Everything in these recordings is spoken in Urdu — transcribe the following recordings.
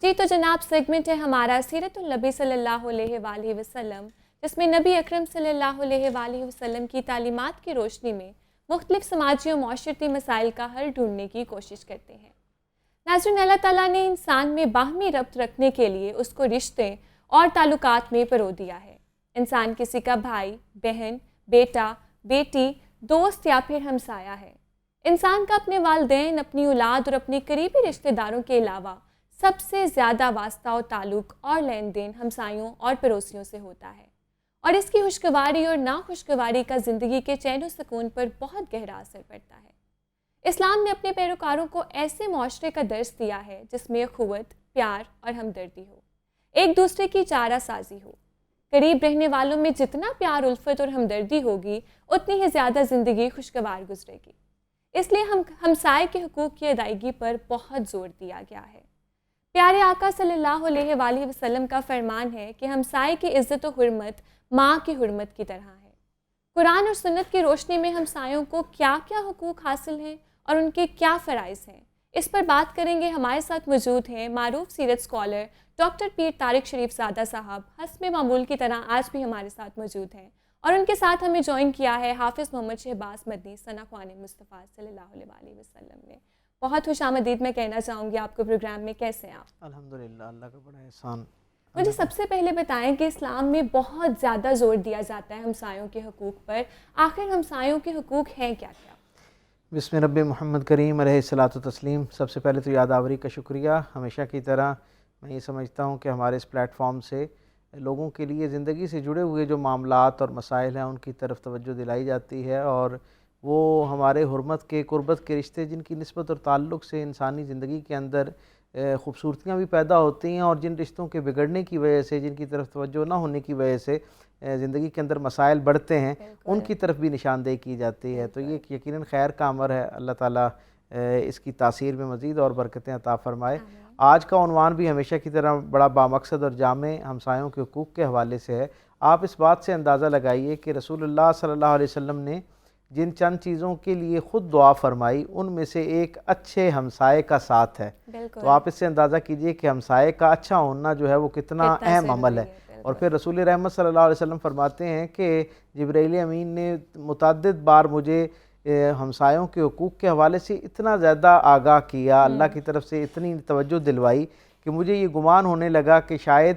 جی تو جناب سیگمنٹ ہے ہمارا سیرت النبی صلی اللہ علیہ وآلہ وسلم، جس میں نبی اکرم صلی اللہ علیہ وآلہ وسلم کی تعلیمات کی روشنی میں مختلف سماجی و معاشرتی مسائل کا حل ڈھونڈنے کی کوشش کرتے ہیں۔ ناظرین، اللہ تعالیٰ نے انسان میں باہمی ربط رکھنے کے لیے اس کو رشتے اور تعلقات میں پرو دیا ہے۔ انسان کسی کا بھائی، بہن، بیٹا، بیٹی، دوست یا پھر ہمسایہ ہے۔ انسان کا اپنے والدین، اپنی اولاد اور اپنے قریبی رشتہ داروں کے علاوہ سب سے زیادہ واسطہ و تعلق اور لین دین ہمسایوں اور پڑوسیوں سے ہوتا ہے، اور اس کی خوشگواری اور ناخوشگواری کا زندگی کے چین و سکون پر بہت گہرا اثر پڑتا ہے۔ اسلام نے اپنے پیروکاروں کو ایسے معاشرے کا درس دیا ہے جس میں اخوت، پیار اور ہمدردی ہو، ایک دوسرے کی چارہ سازی ہو۔ قریب رہنے والوں میں جتنا پیار، الفت اور ہمدردی ہوگی، اتنی ہی زیادہ زندگی خوشگوار گزرے گی۔ اس لیے ہمسائے کے حقوق کی ادائیگی پر بہت زور دیا گیا ہے۔ پیارے آقا صلی اللہ علیہ وآلہ وسلم کا فرمان ہے کہ ہمسائے کی عزت و حرمت ماں کی حرمت کی طرح ہے۔ قرآن اور سنت کی روشنی میں ہمسایوں کو کیا کیا حقوق حاصل ہیں اور ان کے کیا فرائض ہیں، اس پر بات کریں گے۔ ہمارے ساتھ موجود ہیں معروف سیرت اسکالر ڈاکٹر پیر طارق شریف زادہ صاحب، حسب معمول کی طرح آج بھی ہمارے ساتھ موجود ہیں، اور ان کے ساتھ ہمیں جوائن کیا ہے حافظ محمد شہباز مدنی ثنا خوان مصطفیٰ صلی اللہ علیہ وآلہ وسلم نے۔ بہت خوش آمدید میں کہنا چاہوں گی آپ کو پروگرام میں۔ کیسے ہیں آپ؟ الحمدللہ، اللہ کا بڑا احسان۔ مجھے سب سے پہلے بتائیں کہ اسلام میں بہت زیادہ زور دیا جاتا ہے ہمسایوں کے حقوق پر، آخر ہمسایوں کے حقوق ہیں کیا کیا؟ بسم رب محمد کریم علیہ الصلاۃ والتسلیم۔ سب سے پہلے تو یاد آوری کا شکریہ۔ ہمیشہ کی طرح میں یہ سمجھتا ہوں کہ ہمارے اس پلیٹ فارم سے لوگوں کے لیے زندگی سے جڑے ہوئے جو معاملات اور مسائل ہیں ان کی طرف توجہ دلائی جاتی ہے، اور وہ ہمارے حرمت کے، قربت کے رشتے جن کی نسبت اور تعلق سے انسانی زندگی کے اندر خوبصورتیاں بھی پیدا ہوتی ہیں، اور جن رشتوں کے بگڑنے کی وجہ سے، جن کی طرف توجہ نہ ہونے کی وجہ سے زندگی کے اندر مسائل بڑھتے ہیں، ان کی طرف بھی نشاندہی کی جاتی ہے۔ تو یہ یقیناً خیر کا امر ہے۔ اللہ تعالیٰ اس کی تاثیر میں مزید اور برکتیں عطا فرمائے۔ آج کا عنوان بھی ہمیشہ کی طرح بڑا بامقصد اور جامع ہمسایوں کے حقوق کے حوالے سے ہے۔ آپ اس بات سے اندازہ لگائیے کہ رسول اللہ صلی اللہ علیہ وسلم نے جن چند چیزوں کے لیے خود دعا فرمائی، ان میں سے ایک اچھے ہمسائے کا ساتھ ہے۔ تو آپ اس سے اندازہ کیجئے کہ ہمسائے کا اچھا ہونا جو ہے وہ کتنا اہم عمل ہے۔ اور پھر رسول رحمت صلی اللہ علیہ وسلم فرماتے ہیں کہ جبرائیل امین نے متعدد بار مجھے ہمسایوں کے حقوق کے حوالے سے اتنا زیادہ آگاہ کیا، اللہ کی طرف سے اتنی توجہ دلوائی کہ مجھے یہ گمان ہونے لگا کہ شاید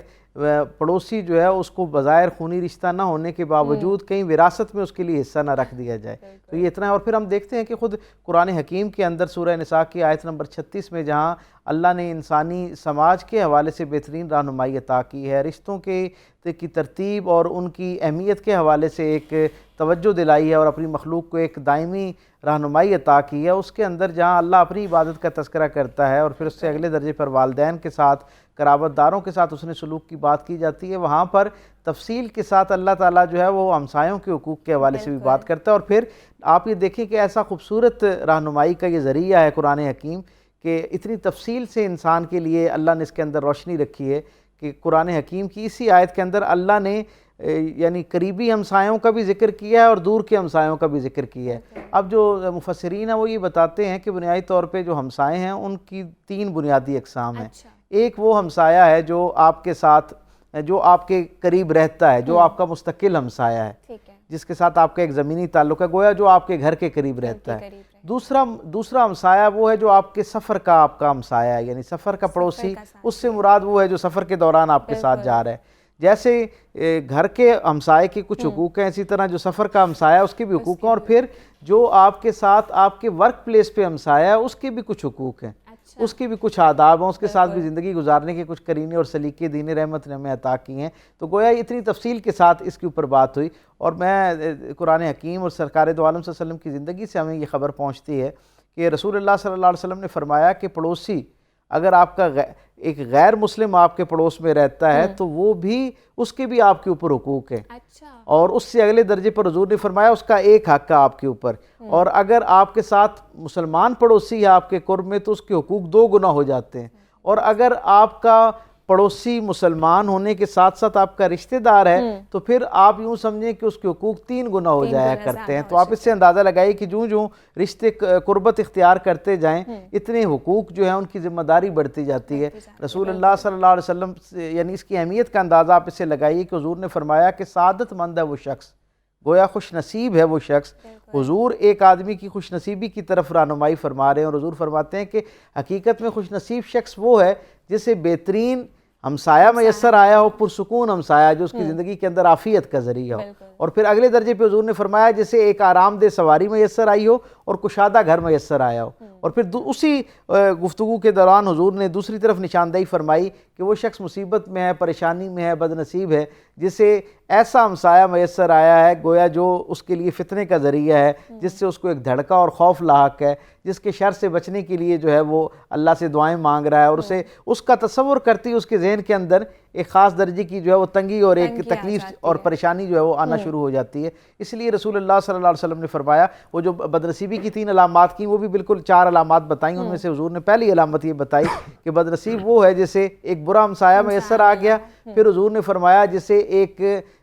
پڑوسی جو ہے اس کو بظاہر خونی رشتہ نہ ہونے کے باوجود کہیں وراثت میں اس کے لیے حصہ نہ رکھ دیا جائے۔ تو یہ اتنا ہے۔ اور پھر ہم دیکھتے ہیں کہ خود قرآن حکیم کے اندر سورہ نساء کی آیت نمبر 36 میں جہاں اللہ نے انسانی سماج کے حوالے سے بہترین رہنمائی عطا کی ہے، رشتوں کی ترتیب اور ان کی اہمیت کے حوالے سے ایک توجہ دلائی ہے، اور اپنی مخلوق کو ایک دائمی رہنمائی عطا کی ہے، اس کے اندر جہاں اللہ اپنی عبادت کا تذکرہ کرتا ہے اور پھر اس سے اگلے درجے پر والدین کے ساتھ، قرابت داروں کے ساتھ حسن سلوک کی بات کی جاتی ہے، وہاں پر تفصیل کے ساتھ اللہ تعالیٰ جو ہے وہ ہمسایوں کے حقوق کے حوالے سے بھی بات کرتا ہے۔ اور پھر آپ یہ دیکھیں کہ ایسا خوبصورت رہنمائی کا یہ ذریعہ ہے قرآن حکیم کہ اتنی تفصیل سے انسان کے لیے اللہ نے اس کے اندر روشنی رکھی ہے کہ قرآن حکیم کی اسی آیت کے اندر اللہ نے یعنی قریبی ہمسایوں کا بھی ذکر کیا ہے اور دور کے ہمسایوں کا بھی ذکر کیا ہے۔ اب جو مفسرین ہیں وہ یہ بتاتے ہیں کہ بنیادی طور پہ جو ہمسائے ہیں ان کی 3 بنیادی اقسام ہیں۔ ایک وہ ہمسایہ ہے جو آپ کے ساتھ، جو آپ کے قریب رہتا ہے، جو آپ کا مستقل ہمسایہ ہے، جس کے ساتھ آپ کا ایک زمینی تعلق ہے، گویا جو آپ کے گھر کے قریب رہتا ہے۔ دوسرا ہمسایہ وہ ہے جو آپ کے سفر کا آپ کا ہمسایہ ہے، یعنی سفر کا پڑوسی، اس سے مراد وہ ہے جو سفر کے دوران آپ کے ساتھ جا رہا ہے۔ جیسے گھر کے ہمسائے کے کچھ حقوق ہیں، اسی طرح جو سفر کا ہمسایہ ہے اس کے بھی حقوق ہیں، اور پھر جو آپ کے ساتھ آپ کے ورک پلیس پہ ہمسایہ ہے اس کے بھی کچھ حقوق ہیں، اس کے بھی کچھ آداب ہیں، اس کے ساتھ بھی زندگی گزارنے کے کچھ قرینے اور سلیقے دین رحمت نے ہمیں عطا کی ہیں۔ تو گویا اتنی تفصیل کے ساتھ اس کے اوپر بات ہوئی، اور میں قرآن حکیم اور سرکار دو عالم صلی اللہ علیہ وسلم کی زندگی سے ہمیں یہ خبر پہنچتی ہے کہ رسول اللہ صلی اللہ علیہ وسلم نے فرمایا کہ پڑوسی، اگر آپ کا ایک غیر مسلم آپ کے پڑوس میں رہتا ہے تو وہ بھی، اس کے بھی آپ کے اوپر حقوق ہیں، اور اس سے اگلے درجے پر حضور نے فرمایا اس کا ایک حق ہے آپ کے اوپر، اور اگر آپ کے ساتھ مسلمان پڑوسی ہے آپ کے قرب میں تو اس کے حقوق 2 گنا ہو جاتے ہیں، اور اگر آپ کا پڑوسی مسلمان ہونے کے ساتھ ساتھ آپ کا رشتہ دار ہے تو پھر آپ یوں سمجھیں کہ اس کے حقوق 3 گنا ہو جایا کرتے ہیں. تو آپ اس سے اندازہ لگائیے کہ جوں رشتے قربت اختیار کرتے جائیں اتنے حقوق جو ہیں ان کی ذمہ داری بڑھتی جاتی ہے. رسول اللہ صلی اللہ علیہ وسلم یعنی اس کی اہمیت کا اندازہ آپ اس سے لگائیے کہ حضور نے فرمایا کہ سعادت مند ہے وہ شخص، گویا خوش نصیب ہے وہ شخص. حضور ایک آدمی کی خوش نصیبی کی طرف رہنمائی فرما رہے ہیں اور حضور فرماتے ہیں کہ حقیقت میں خوش نصیب شخص وہ ہے جسے بہترین ہمسایہ میسر آیا ہو، پرسکون ہمسایہ جو اس کی زندگی کے اندر عافیت کا ذریعہ ہو. اور پھر اگلے درجے پہ حضور نے فرمایا جسے ایک آرام دہ سواری میسر آئی ہو اور کشادہ گھر میسر آیا ہو. اور پھر اسی گفتگو کے دوران حضور نے دوسری طرف نشاندہی فرمائی کہ وہ شخص مصیبت میں ہے، پریشانی میں ہے، بد نصیب ہے جسے ایسا ہمسایہ میسر آیا ہے گویا جو اس کے لیے فتنے کا ذریعہ ہے، جس سے اس کو ایک دھڑکا اور خوف لاحق ہے، جس کے شر سے بچنے کے لیے جو ہے وہ اللہ سے دعائیں مانگ رہا ہے اور اسے اس کا تصور کرتی اس کے ذہن کے اندر ایک خاص درجے کی جو ہے وہ تنگی اور ایک تکلیف اور پریشانی جو ہے وہ آنا شروع ہو جاتی ہے. اس لیے رسول اللہ صلی اللہ علیہ وسلم نے فرمایا وہ جو بدنصیبی کی 3 علامات کی وہ بھی بالکل 4 علامات بتائیں. ان میں سے حضور نے پہلی علامت یہ بتائی کہ بدنصیب وہ ہے جسے ایک برا ہمسایہ میسر آ گیا. پھر حضور نے فرمایا جسے ایک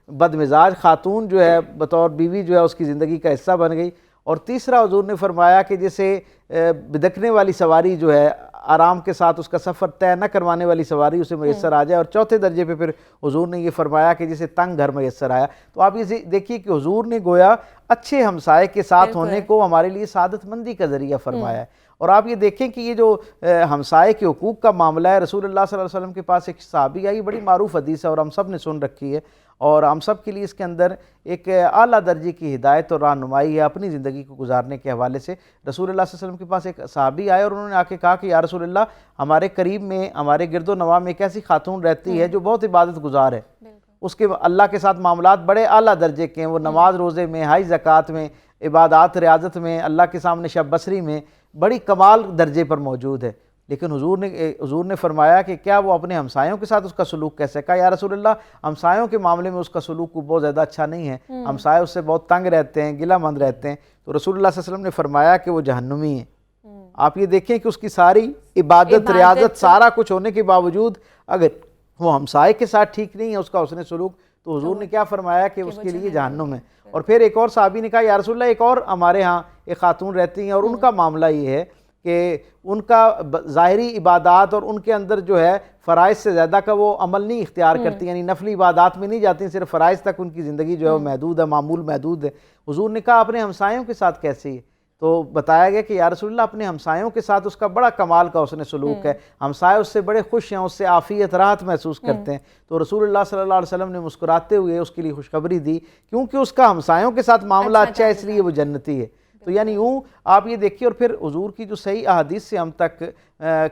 بدمزاج خاتون جو ہے بطور بیوی جو ہے اس کی زندگی کا حصہ بن گئی. اور تیسرا حضور نے فرمایا کہ جسے بدکنے والی سواری جو ہے آرام کے ساتھ اس کا سفر طے نہ کروانے والی سواری اسے میسر آ جائے. اور چوتھے درجے پہ پھر حضور نے یہ فرمایا کہ جسے تنگ گھر میسر آیا. تو آپ یہ دیکھیے کہ حضور نے گویا اچھے ہمسائے کے ساتھ ہونے کو ہمارے لیے سعادت مندی کا ذریعہ فرمایا ہے. اور آپ یہ دیکھیں کہ یہ جو ہمسائے کے حقوق کا معاملہ ہے، رسول اللہ صلی اللہ علیہ وسلم کے پاس ایک صحابی آئی، بڑی معروف حدیث ہے اور ہم سب نے سن رکھی ہے اور ہم سب کے لیے اس کے اندر ایک اعلیٰ درجے کی ہدایت اور رہنمائی ہے اپنی زندگی کو گزارنے کے حوالے سے. رسول اللہ صلی اللہ علیہ وسلم کے پاس ایک صحابی آئے اور انہوں نے آ کے کہا کہ یا رسول اللہ ہمارے قریب میں ہمارے گرد و نواح میں ایک ایسی خاتون رہتی ہے جو بہت عبادت گزار ہے، اس کے اللہ کے ساتھ معاملات بڑے اعلیٰ درجے کے ہیں، وہ نماز روزے میں، ہائی زکوٰۃ میں، عبادات ریاضت میں، اللہ کے سامنے شب بصری میں بڑی کمال درجے پر موجود ہے. لیکن حضور نے فرمایا کہ کیا وہ اپنے ہمسایوں کے ساتھ اس کا سلوک کیسے؟ کہا یا رسول اللہ ہمسایوں کے معاملے میں اس کا سلوک بہت زیادہ اچھا نہیں ہے، ہمسائے اس سے بہت تنگ رہتے ہیں، گلہ مند رہتے ہیں. تو رسول اللہ صلی اللہ علیہ وسلم نے فرمایا کہ وہ جہنمی ہے. آپ یہ دیکھیں کہ اس کی ساری عبادت ریاضت سارا کچھ ہونے کے باوجود اگر وہ ہمسائے کے ساتھ ٹھیک نہیں ہے اس کا حسن سلوک، تو حضور نے کیا فرمایا کہ اس کے لیے جہنم ہے. اور پھر ایک اور صحابی نے کہا یا رسول اللہ ایک اور ہمارے ہاں ایک خاتون رہتی ہیں اور ان کا معاملہ یہ ہے کہ ان کا ظاہری عبادات اور ان کے اندر جو ہے فرائض سے زیادہ کا وہ عمل نہیں اختیار کرتی، یعنی نفلی عبادات میں نہیں جاتی، صرف فرائض تک ان کی زندگی جو ہے وہ محدود ہے، معمول محدود ہے. حضور نے کہا اپنے ہمسایوں کے ساتھ کیسے ہے؟ تو بتایا گیا کہ یا رسول اللہ اپنے ہمسایوں کے ساتھ اس کا بڑا کمال کا حسن سلوک ہے، ہمسائے اس سے بڑے خوش ہیں، اس سے عافیت راحت محسوس کرتے ہیں. تو رسول اللہ صلی اللہ علیہ وسلم نے مسکراتے ہوئے اس کے لیے خوشخبری دی کیونکہ اس کا ہمسایوں کے ساتھ معاملہ اچھا ہے اس لیے وہ جنتی ہے. تو یعنی یوں آپ یہ دیکھیے. اور پھر حضور کی جو صحیح احادیث سے ہم تک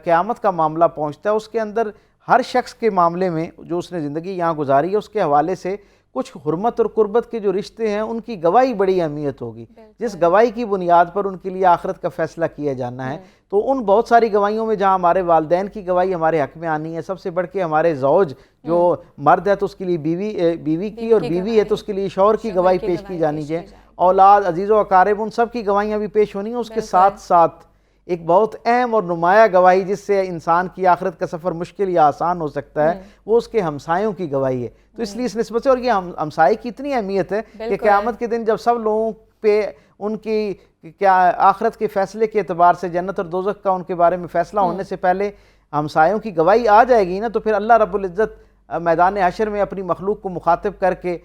قیامت کا معاملہ پہنچتا ہے، اس کے اندر ہر شخص کے معاملے میں جو اس نے زندگی یہاں گزاری ہے اس کے حوالے سے کچھ حرمت اور قربت کے جو رشتے ہیں ان کی گواہی بڑی اہمیت ہوگی، جس گواہی کی بنیاد پر ان کے لیے آخرت کا فیصلہ کیا جانا ہے. تو ان بہت ساری گواہیوں میں جہاں ہمارے والدین کی گواہی ہمارے حق میں آنی ہے، سب سے بڑھ کے ہمارے زوج جو مرد ہے تو اس کے لیے بیوی کی، اور بیوی ہے تو اس کے لیے شوہر کی گواہی پیش کی جانی چاہیے، اولاد عزیز و اقارب ان سب کی گواہیاں بھی پیش ہونی ہیں. اس کے ساتھ ساتھ ایک بہت اہم اور نمایاں گواہی جس سے انسان کی آخرت کا سفر مشکل یا آسان ہو سکتا ہے، وہ اس کے ہمسایوں کی گواہی ہے. تو اس لیے اس نسبت سے، اور یہ ہمسائے کی اتنی اہمیت ہے کہ قیامت کے دن جب سب لوگوں پہ ان کی کیا آخرت کے فیصلے کے اعتبار سے جنت اور دوزخ کا ان کے بارے میں فیصلہ ہونے سے پہلے ہمسایوں کی گواہی آ جائے گی نا، تو پھر اللہ رب العزت میدان حشر میں اپنی مخلوق کو مخاطب کر کے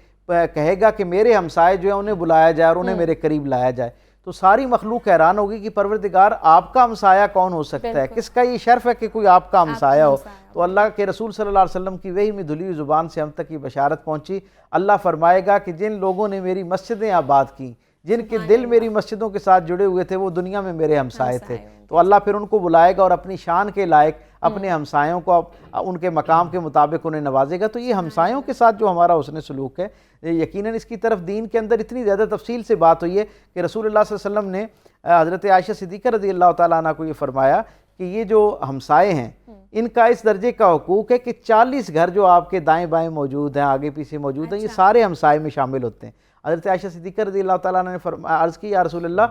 کہے گا کہ میرے ہمسائے جو ہیں انہیں بلایا جائے اور انہیں میرے قریب لایا جائے. تو ساری مخلوق حیران ہوگی کہ پروردگار آپ کا ہمسایہ کون ہو سکتا ہے، کس کا یہ شرف ہے کہ کوئی آپ کا ہمسایہ ہو. تو اللہ کے رسول صلی اللہ علیہ وسلم کی وحی میں دھلی ہوئی زبان سے ہم تک یہ بشارت پہنچی. اللہ فرمائے گا کہ جن لوگوں نے میری مسجدیں آباد کی، جن کے دل میری مسجدوں کے ساتھ جڑے ہوئے تھے، وہ دنیا میں میرے ہمسائے تھے. تو اللہ پھر ان کو بلائے گا اور اپنی شان کے لائق اپنے ہمسایوں کو ان کے مقام کے مطابق انہیں نوازے گا. تو یہ ہمسایوں کے ساتھ جو ہمارا حسن سلوک ہے، یقیناً اس کی طرف دین کے اندر اتنی زیادہ تفصیل سے بات ہوئی ہے کہ رسول اللہ صلی اللہ علیہ وسلم نے حضرت عائشہ صدیقہ رضی اللہ تعالیٰ عنہ کو یہ فرمایا کہ یہ جو ہمسائے ہیں ان کا اس درجے کا حقوق ہے کہ 40 گھر جو آپ کے دائیں بائیں موجود ہیں، آگے پیچھے موجود ہیں، یہ سارے ہمسائے میں شامل ہوتے ہیں. حضرت عائشہ صدیقہ رضی اللہ تعالیٰ عنہ نے عرض کی یا رسول اللہ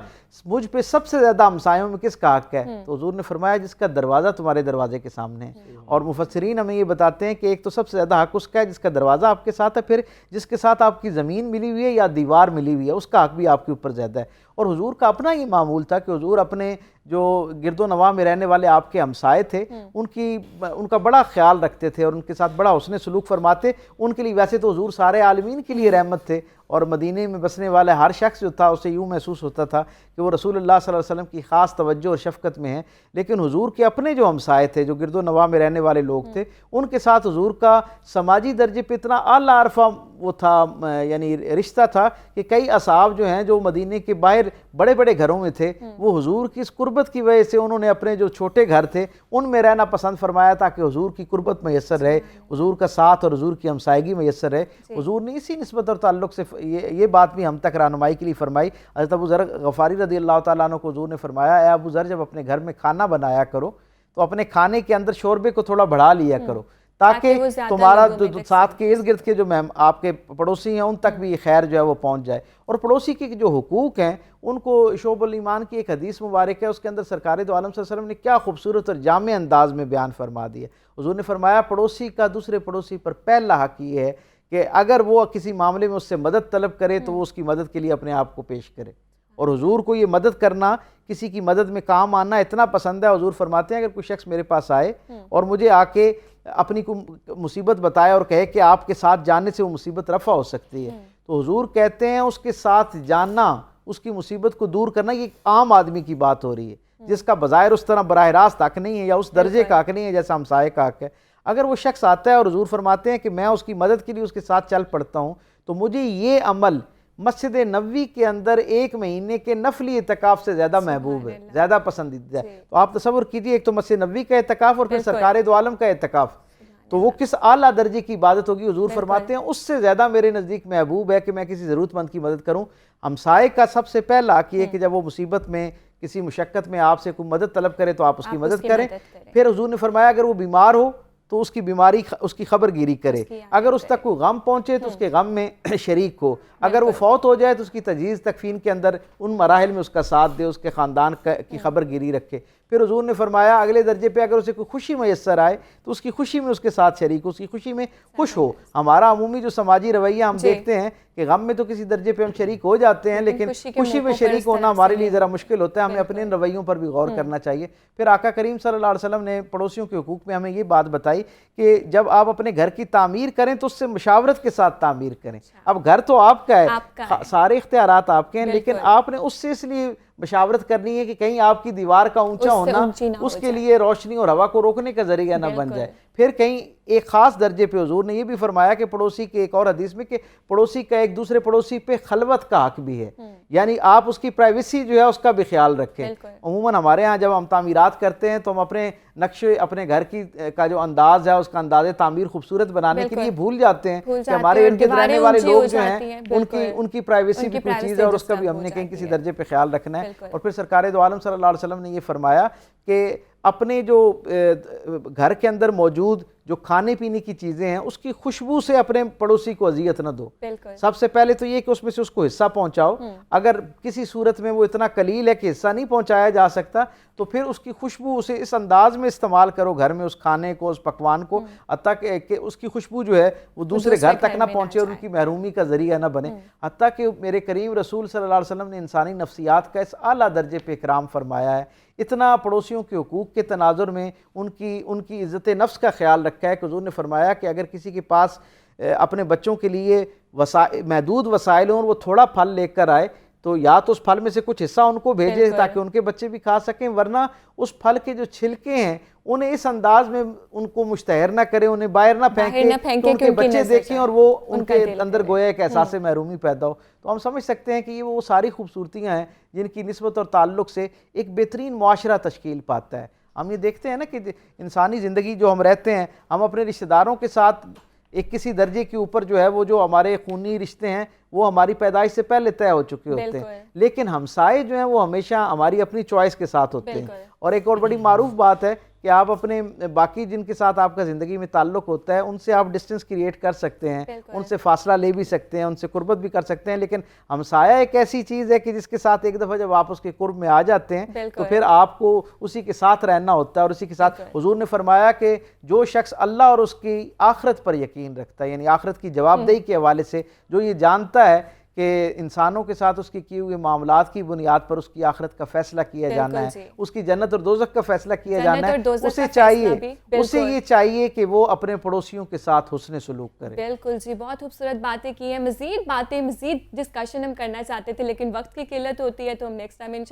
مجھ پہ سب سے زیادہ ہمسایوں میں کس کا حق ہے؟ تو حضور نے فرمایا جس کا دروازہ تمہارے دروازے کے سامنے ہے. اور مفسرین ہمیں یہ بتاتے ہیں کہ ایک تو سب سے زیادہ حق اس کا ہے جس کا دروازہ آپ کے ساتھ ہے، پھر جس کے ساتھ آپ کی زمین ملی ہوئی ہے یا دیوار ملی ہوئی ہے اس کا حق بھی آپ کے اوپر زیادہ ہے. اور حضور کا اپنا یہ معمول تھا کہ حضور اپنے جو گرد و نواح میں رہنے والے آپ کے ہمسائے تھے ان کا بڑا خیال رکھتے تھے اور ان کے ساتھ بڑا حسن سلوک فرماتے. ان کے لیے ویسے تو حضور سارے عالمین کے لیے رحمت تھے، اور مدینے میں بسنے والا ہر شخص جو تھا اسے یوں محسوس ہوتا تھا کہ وہ رسول اللہ صلی اللہ علیہ وسلم کی خاص توجہ اور شفقت میں ہیں. لیکن حضور کے اپنے جو ہمسائے تھے، جو گرد و نواح میں رہنے والے لوگ تھے، ان کے ساتھ حضور کا سماجی درجے پہ اتنا اعلیٰ عرفہ وہ تھا، یعنی رشتہ تھا کہ کئی اصحاب جو ہیں جو مدینے کے باہر بڑے بڑے گھروں میں تھے، وہ حضور کی اس قربت کی وجہ سے انہوں نے اپنے جو چھوٹے گھر تھے ان میں رہنا پسند فرمایا تاکہ حضور کی قربت میسر رہے، حضور کا ساتھ اور حضور کی ہمسائیگی میسر رہے. حضور نے اسی نسبت اور تعلق سے یہ بات بھی ہم تک رہنمائی کے لیے فرمائی. حضرت ابو ذر غفاری رضی اللہ تعالیٰ عنہ کو حضور نے فرمایا اے ابو ذر جب اپنے گھر میں کھانا بنایا کرو تو اپنے کھانے کے اندر شوربے کو تھوڑا بڑھا لیا کرو تاکہ تمہارا ساتھ کے ارد گرد کے جو آپ کے پڑوسی ہیں ان تک بھی یہ خیر جو ہے وہ پہنچ جائے. اور پڑوسی کے جو حقوق ہیں ان کو شعب الایمان کی ایک حدیث مبارک ہے، اس کے اندر سرکار دو عالم صلی اللہ علیہ وسلم نے کیا خوبصورت اور جامع انداز میں بیان فرما دیا. حضور نے فرمایا پڑوسی کا دوسرے پڑوسی پر پہلا حق یہ ہے کہ اگر وہ کسی معاملے میں اس سے مدد طلب کرے تو وہ اس کی مدد کے لیے اپنے آپ کو پیش کرے. اور حضور کو یہ مدد کرنا، کسی کی مدد میں کام آنا اتنا پسند ہے. حضور فرماتے ہیں اگر کوئی شخص میرے پاس آئے اور مجھے آ کے اپنی کوئی مصیبت بتائے اور کہے کہ آپ کے ساتھ جانے سے وہ مصیبت رفع ہو سکتی ہے، تو حضور کہتے ہیں اس کے ساتھ جاننا، اس کی مصیبت کو دور کرنا، یہ ایک عام آدمی کی بات ہو رہی ہے جس کا بظاہر اس طرح براہ راست حق نہیں ہے یا اس درجے کا حق نہیں ہے جیسا ہمسائے کا حق ہے. اگر وہ شخص آتا ہے اور حضور فرماتے ہیں کہ میں اس کی مدد کے لیے اس کے ساتھ چل پڑتا ہوں تو مجھے یہ عمل مسجد نبوی کے اندر ایک مہینے کے نفلی اعتکاف سے زیادہ محبوب ہے، زیادہ پسندیدہ ہے. تو آپ تصور کیجئے ایک تو مسجد نبوی کا اعتکاف اور پھر سرکار دو عالم کا اعتکاف، تو وہ کس اعلیٰ درجے کی عبادت ہوگی. حضور فرماتے ہیں اس سے زیادہ میرے نزدیک محبوب ہے کہ میں کسی ضرورت مند کی مدد کروں. ہمسائے کا سب سے پہلا حق یہ ہے کہ جب وہ مصیبت میں کسی مشقت میں آپ سے کوئی مدد طلب کرے تو آپ اس کی مدد کریں. پھر حضور نے فرمایا اگر وہ بیمار ہو تو اس کی بیماری اس کی خبر گیری کرے، اگر اس تک کوئی غم پہنچے تو اس کے غم میں شریک ہو، اگر وہ فوت ہو جائے تو اس کی تجہیز تکفین کے اندر ان مراحل میں اس کا ساتھ دے، اس کے خاندان کی خبر گیری رکھے. پھر حضور نے فرمایا اگلے درجے پہ اگر اسے کوئی خوشی میسر آئے تو اس کی خوشی میں اس کے ساتھ شریک ہو، اس کی خوشی میں خوش ہو. ہمارا عمومی جو سماجی رویہ ہم دیکھتے ہیں کہ غم میں تو کسی درجے پہ ہم شریک ہو جاتے ہیں لیکن خوشی میں شریک ہونا ہمارے لیے ذرا مشکل ہوتا ہے. ہمیں اپنے ان رویوں پر بھی غور کرنا چاہیے. پھر آقا کریم صلی اللہ علیہ وسلم نے پڑوسیوں کے حقوق میں ہمیں یہ بات بتائی کہ جب آپ اپنے گھر کی تعمیر کریں تو اس سے مشاورت کے ساتھ تعمیر کریں. اب گھر تو آپ کا ہے، سارے اختیارات آپ کے ہیں، لیکن آپ نے اس سے اس لیے مشاورت کرنی ہے کہ کہیں آپ کی دیوار کا اونچا ہونا اس کے لیے روشنی اور ہوا کو روکنے کا ذریعہ نہ بن جائے. پھر کہیں ایک خاص درجے پہ حضور نے یہ بھی فرمایا کہ پڑوسی کے ایک اور حدیث میں کہ پڑوسی کا ایک دوسرے پڑوسی پہ خلوت کا حق بھی ہے، یعنی آپ اس کی پرائیویسی جو ہے اس کا بھی خیال رکھیں. عموماً ہمارے ہاں جب ہم تعمیرات کرتے ہیں تو ہم اپنے نقشے اپنے گھر کی کا جو انداز ہے اس کا انداز تعمیر خوبصورت بنانے کے لیے بھول جاتے ہیں کہ ہمارے ارد گرد رہنے والے لوگ جو ہیں ان کی پرائیویسی بھی کوئی چیز ہے اور اس کا بھی ہم نے کہیں کسی درجے پہ خیال رکھنا ہے. اور پھر سرکار دو عالم صلی اللہ علیہ وسلم نے یہ فرمایا کہ اپنے جو گھر کے اندر موجود جو کھانے پینے کی چیزیں ہیں اس کی خوشبو سے اپنے پڑوسی کو اذیت نہ دو. سب سے پہلے تو یہ کہ اس میں سے اس کو حصہ پہنچاؤ. اگر کسی صورت میں وہ اتنا قلیل ہے کہ حصہ نہیں پہنچایا جا سکتا تو پھر اس کی خوشبو اسے اس انداز میں استعمال کرو گھر میں اس کھانے کو، اس پکوان کو، حتیٰ کہ اس کی خوشبو جو ہے وہ دوسرے گھر تک نہ پہنچے اور ان کی محرومی کا ذریعہ نہ بنے. حتیٰ کہ میرے کریم رسول صلی اللہ علیہ وسلم نے انسانی نفسیات کا اس اعلیٰ درجے پہ اکرام فرمایا ہے. اتنا پڑوسیوں کے حقوق کے تناظر میں ان کی عزت نفس کا خیال رکھا ہے کہ حضور نے فرمایا کہ اگر کسی کے پاس اپنے بچوں کے لیے محدود وسائل ہوں اور وہ تھوڑا پھل لے کر آئے تو یا تو اس پھل میں سے کچھ حصہ ان کو بھیجے تاکہ ان کے بچے بھی کھا سکیں، ورنہ اس پھل کے جو چھلکے ہیں انہیں اس انداز میں ان کو مشتہر نہ کرے، انہیں باہر نہ پھینکے کہ ان کے بچے دیکھیں اور وہ ان کے اندر گویا ایک احساس محرومی پیدا ہو. تو ہم سمجھ سکتے ہیں کہ یہ وہ ساری خوبصورتیاں ہیں جن کی نسبت اور تعلق سے ایک بہترین معاشرہ تشکیل پاتا ہے. ہم یہ دیکھتے ہیں نا کہ انسانی زندگی جو ہم رہتے ہیں ہم اپنے رشتہ داروں کے ساتھ ایک کسی درجے کے اوپر جو ہے وہ جو ہمارے خونی رشتے ہیں وہ ہماری پیدائش سے پہلے طے ہو چکے ہوتے ہیں، لیکن ہمسائے جو ہیں وہ ہمیشہ ہماری اپنی چوائس کے ساتھ ہوتے ہیں. اور ایک اور بڑی معروف بات ہے کہ آپ اپنے باقی جن کے ساتھ آپ کا زندگی میں تعلق ہوتا ہے ان سے آپ ڈسٹنس کریٹ کر سکتے ہیں, ان سے فاصلہ لے بھی سکتے ہیں, ان سے قربت بھی کر سکتے ہیں, لیکن ہمسایہ ایک ایسی چیز ہے کہ جس کے ساتھ ایک دفعہ جب آپ اس کے قرب میں آ جاتے ہیں تو پھر آپ کو اسی کے ساتھ رہنا ہوتا ہے اور اسی کے ساتھ. حضور نے فرمایا کہ جو شخص اللہ اور اس کی آخرت پر یقین رکھتا ہے, یعنی آخرت کی جواب دہی کے حوالے سے, جو یہ جانتا ہے کہ انسانوں کے ساتھ اس کی کیے ہوئے معاملات کی بنیاد پر اس کی آخرت کا فیصلہ کیا جانا ہے, اس کی جنت اور دوزخ کا فیصلہ کیا جانا ہے, اسے یہ چاہیے کہ وہ اپنے پڑوسیوں کے ساتھ حسن سلوک کرے. بالکل جی, بہت خوبصورت باتیں کی ہیں. مزید ڈسکشن ہم کرنا چاہتے تھے لیکن وقت کی قلت ہوتی ہے, تو ہم نیکسٹ ٹائم